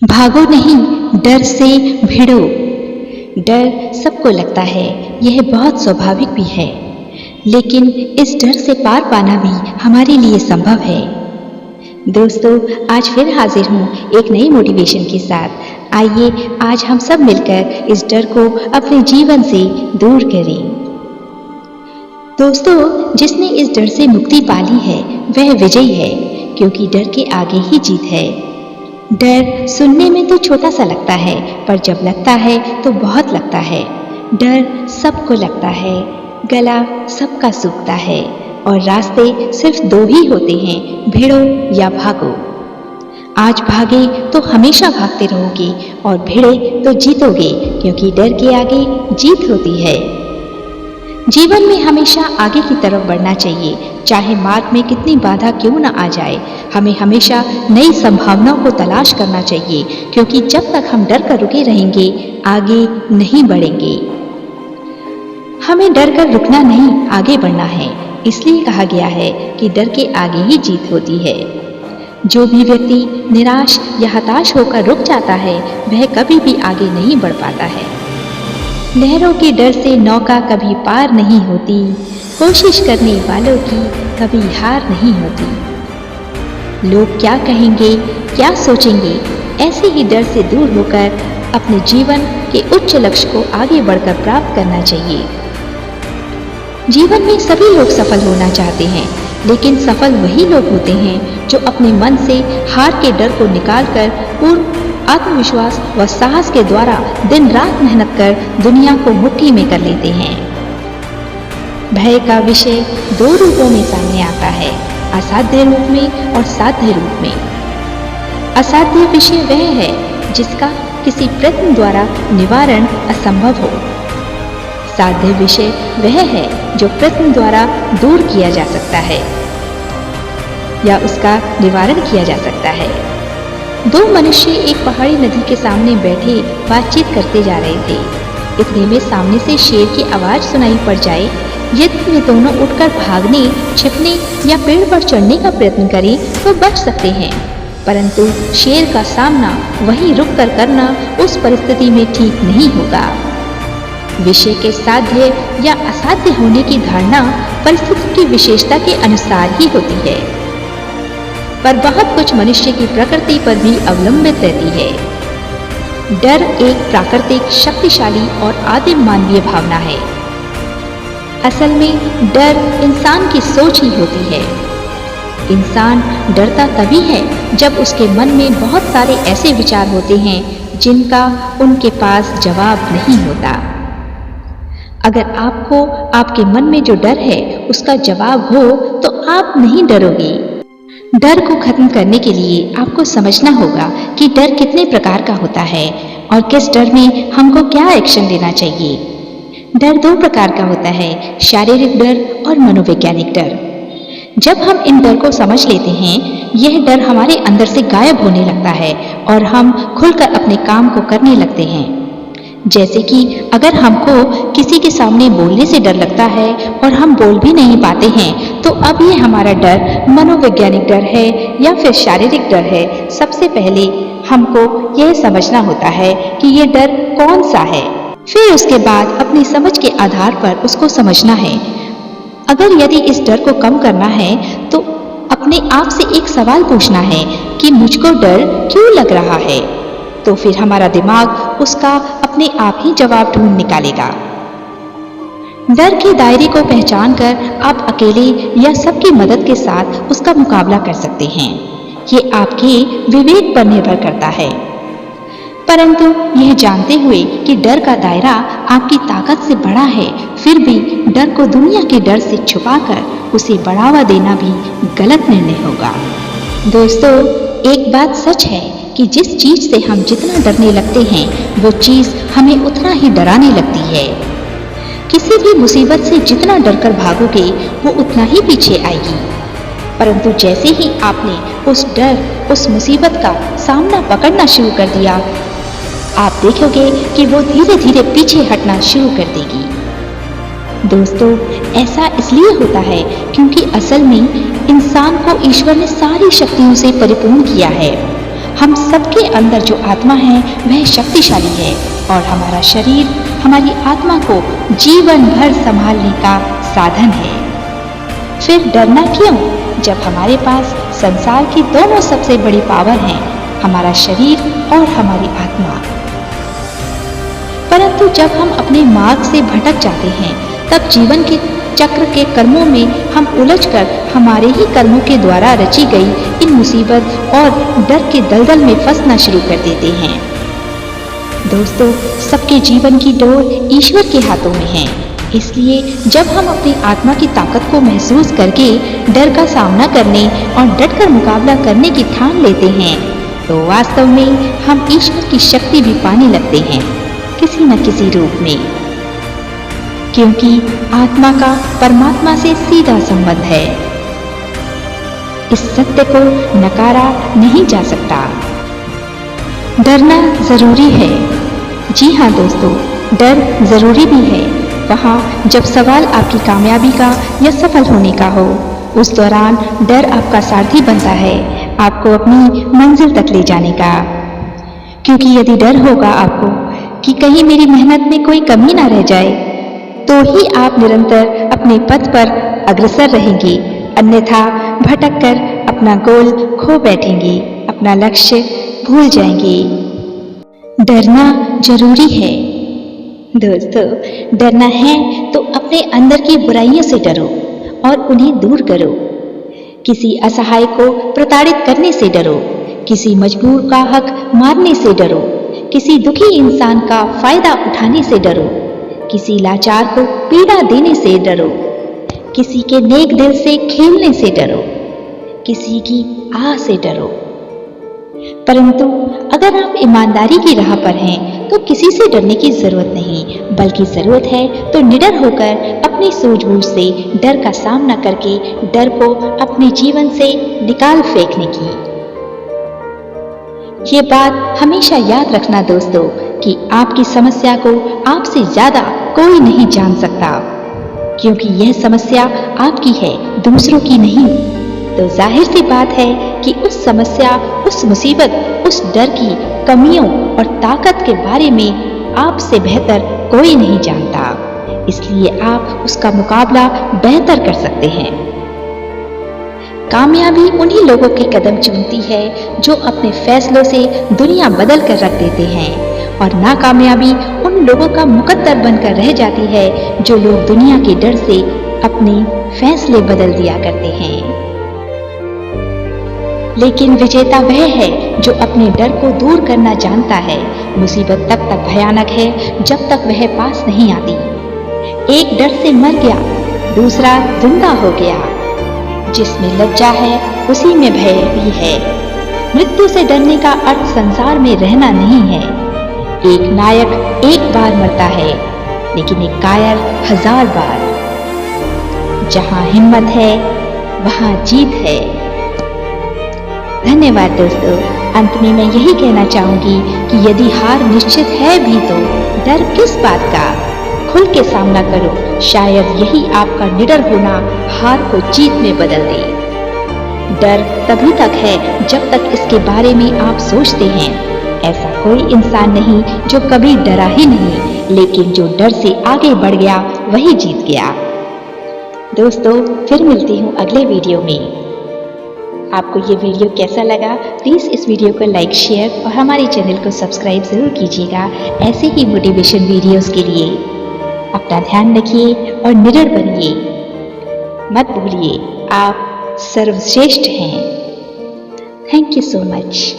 भागो नहीं, डर से भिड़ो। डर सबको लगता है, यह बहुत स्वाभाविक भी है, लेकिन इस डर से पार पाना भी हमारे लिए संभव है। दोस्तों, आज फिर हाजिर हूँ एक नई मोटिवेशन के साथ। आइए आज हम सब मिलकर इस डर को अपने जीवन से दूर करें। दोस्तों, जिसने इस डर से मुक्ति पाली है वह विजयी है, क्योंकि डर के आगे ही जीत है। डर सुनने में तो छोटा सा लगता है, पर जब लगता है तो बहुत लगता है। डर सबको लगता है, गला सबका सूखता है और रास्ते सिर्फ दो ही होते हैं, भिड़ो या भागो। आज भागे तो हमेशा भागते रहोगे और भिड़े तो जीतोगे, क्योंकि डर के आगे जीत होती है। जीवन में हमेशा आगे की तरफ बढ़ना चाहिए, चाहे मार्ग में कितनी बाधा क्यों न आ जाए। हमें हमेशा नई संभावनाओं को तलाश करना चाहिए, क्योंकि जब तक हम डर कर रुके रहेंगे आगे नहीं बढ़ेंगे। हमें डर कर रुकना नहीं, आगे बढ़ना है। इसलिए कहा गया है कि डर के आगे ही जीत होती है। जो भी व्यक्ति निराश या हताश होकर रुक जाता है वह कभी भी आगे नहीं बढ़ पाता है। लहरों के डर से नौका कभी पार नहीं होती, कोशिश करने वालों की कभी हार नहीं होती। लोग क्या कहेंगे, क्या सोचेंगे, ऐसे ही डर से दूर होकर अपने जीवन के उच्च लक्ष्य को आगे बढ़कर प्राप्त करना चाहिए। जीवन में सभी लोग सफल होना चाहते हैं, लेकिन सफल वही लोग होते हैं जो अपने मन से हार के डर को निकालकर पूर्ण आत्मविश्वास व साहस के द्वारा दिन रात मेहनत कर दुनिया को मुट्ठी में कर लेते हैं। भय का विषय दो रूपों में सामने आता है, असाध्य रूप में और साध्य रूप में। असाध्य विषय वह है जिसका किसी प्रयत्न द्वारा निवारण असंभव हो। साध्य विषय वह है जो प्रयत्न द्वारा दूर किया जा सकता है या उसका निवारण किया जा सकता है। दो मनुष्य एक पहाड़ी नदी के सामने बैठे बातचीत करते जा रहे थे। इतने में सामने से शेर की आवाज सुनाई पड़ जाए। यदि वे दोनों उठकर भागने, छिपने या पेड़ पर चढ़ने का प्रयत्न करें तो बच सकते हैं, परंतु शेर का सामना वहीं रुककर करना उस परिस्थिति में ठीक नहीं होगा। विषय के साध्य या असाध्य होने की धारणा परिस्थिति की विशेषता के अनुसार ही होती है, पर बहुत कुछ मनुष्य की प्रकृति पर भी अवलंबित रहती है। डर एक प्राकृतिक, शक्तिशाली और आदिम मानवीय भावना है। असल में डर इंसान की सोच ही होती है। इंसान डरता तभी है जब उसके मन में बहुत सारे ऐसे विचार होते हैं जिनका उनके पास जवाब नहीं होता। अगर आपको आपके मन में जो डर है उसका जवाब हो तो आप नहीं डरोगे। डर को खत्म करने के लिए आपको समझना होगा कि डर कितने प्रकार का होता है और किस डर में हमको क्या एक्शन लेना चाहिए। डर दो प्रकार का होता है, शारीरिक डर और मनोवैज्ञानिक डर। जब हम इन डर को समझ लेते हैं, यह डर हमारे अंदर से गायब होने लगता है और हम खुलकर अपने काम को करने लगते हैं। जैसे कि अगर हमको किसी के सामने बोलने से डर लगता है और हम बोल भी नहीं पाते हैं, तो अब ये हमारा डर मनोवैज्ञानिक डर है या फिर शारीरिक डर है। सबसे पहले हमको यह समझना होता है कि ये डर कौन सा है, फिर उसके बाद अपनी समझ के आधार पर उसको समझना है। अगर यदि इस डर को कम करना है तो अपने आप से एक सवाल पूछना है कि मुझको डर क्यों लग रहा है, तो फिर हमारा दिमाग उसका अपने आप ही जवाब ढूंढ निकालेगा। डर के दायरे को पहचान कर आप अकेले या सबकी मदद के साथ उसका मुकाबला कर सकते हैं। ये आपके विवेक पर निर्भर करता है, परंतु यह जानते हुए कि डर का दायरा आपकी ताकत से बड़ा है, फिर भी डर को दुनिया के डर से छुपाकर उसे बढ़ावा देना भी गलत निर्णय होगा। दोस्तों, एक बात सच है कि जिस चीज से हम जितना डरने लगते हैं वो चीज हमें उतना ही डराने लगती है। किसी भी मुसीबत से जितना डरकर भागोगे वो उतना ही पीछे आएगी, परंतु जैसे ही आपने उस डर, उस मुसीबत का सामना पकड़ना शुरू कर दिया, आप देखोगे कि वो धीरे धीरे पीछे हटना शुरू कर देगी। दोस्तों, ऐसा इसलिए होता है क्योंकि असल में इंसान को ईश्वर ने सारी शक्तियों से परिपूर्ण किया है। हम सबके अंदर जो आत्मा है वह शक्तिशाली है और हमारा शरीर हमारी आत्मा को जीवन भर संभालने का साधन है। फिर डरना क्यों, जब हमारे पास संसार की दोनों सबसे बड़ी पावर हैं, हमारा शरीर और हमारी आत्मा। परंतु जब हम अपने मार्ग से भटक जाते हैं, तब जीवन के चक्र के कर्मों में हम उलझकर हमारे ही कर्मों के द्वारा रची गई इन मुसीबत और डर के दलदल में फंसना शुरू कर देते हैं। दोस्तों, सबके जीवन की डोर ईश्वर के हाथों में है। इसलिए जब हम अपनी आत्मा की ताकत को महसूस करके डर का सामना करने और डटकर मुकाबला करने की ठान लेते हैं, तो वास्तव में हम ईश्वर की शक्ति भी पाने लगते हैं, किसी न किसी रूप में। क्योंकि आत्मा का परमात्मा से सीधा संबंध है। इस सत्य को नकारा नहीं जा सकता। डरना जरूरी है। जी हाँ दोस्तों, डर जरूरी भी है। वहाँ जब सवाल आपकी कामयाबी का या सफल होने का हो, उस दौरान डर आपका सारथी बनता है, आपको अपनी मंजिल तक ले जाने का। क्योंकि यदि डर होगा आपको कि कहीं मेरी मेहनत में कोई कमी ना रह जाए, तो ही आप निरंतर अपने पथ पर अग्रसर रहेंगे। अन्यथा भटक कर अपना गोल खो बैठेंगे, अपना लक्ष्य भूल जाएंगे। डरना जरूरी है। दोस्तों, डरना है तो अपने अंदर की बुराइयों से डरो और उन्हें दूर करो। किसी असहाय को प्रताड़ित करने से डरो, किसी मजबूर का हक मारने से डरो, किसी दुखी इंसान का फायदा उठाने से डरो, किसी लाचार को पीड़ा देने से डरो, किसी के नेक दिल से खेलने से डरो, किसी की आह से डरो। परंतु अगर आप ईमानदारी की राह पर हैं, तो किसी से डरने की जरूरत नहीं, बल्कि जरूरत है तो निडर होकर अपनी सूझबूझ से डर का सामना करके डर को अपने जीवन से निकाल फेंकने की। ये बात हमेशा याद रखना दोस्तों कि आपकी समस्या को आपसे ज्यादा कोई नहीं जान सकता, क्योंकि यह समस्या आपकी है, दूसरों की नहीं। तो जाहिर सी बात है कि उस समस्या, उस मुसीबत, उस डर की कमियों और ताकत के बारे में आपसे बेहतर कोई नहीं जानता। इसलिए आप उसका मुकाबला बेहतर कर सकते हैं। कामयाबी उन्हीं लोगों के कदम चूमती है जो अपने फैसलों से दुनिया बदल कर रख देते हैं, और नाकामयाबी उन लोगों का मुकद्दर बनकर रह जाती है जो लोग दुनिया के डर से अपने फैसले बदल दिया करते हैं। लेकिन विजेता वह है जो अपने डर को दूर करना जानता है। मुसीबत तब तक भयानक है जब तक वह पास नहीं आती। एक डर से मर गया, दूसरा जिंदा हो गया। जिसमें लज्जा है उसी में भय भी है। मृत्यु से डरने का अर्थ संसार में रहना नहीं है। एक नायक एक बार मरता है, लेकिन एक कायर 1000 बार। जहां हिम्मत है वहां जीत है। धन्यवाद दोस्तों। अंत में मैं यही कहना चाहूंगी कि यदि हार निश्चित है भी तो डर किस बात का, खुल के सामना करो। शायद यही आपका निडर होना हार को जीत में बदल दे। डर तभी तक है जब तक इसके बारे में आप सोचते हैं। ऐसा कोई इंसान नहीं जो कभी डरा ही नहीं, लेकिन जो डर से आगे बढ़ गया वही जीत गया। दोस्तों, फिर मिलती हूँ अगले वीडियो में। आपको ये वीडियो कैसा लगा, प्लीज़ इस वीडियो को लाइक, शेयर और हमारे चैनल को सब्सक्राइब ज़रूर कीजिएगा ऐसे ही मोटिवेशन वीडियोस के लिए। अपना ध्यान रखिए और निडर बनिए। मत भूलिए, आप सर्वश्रेष्ठ हैं। Thank you so much.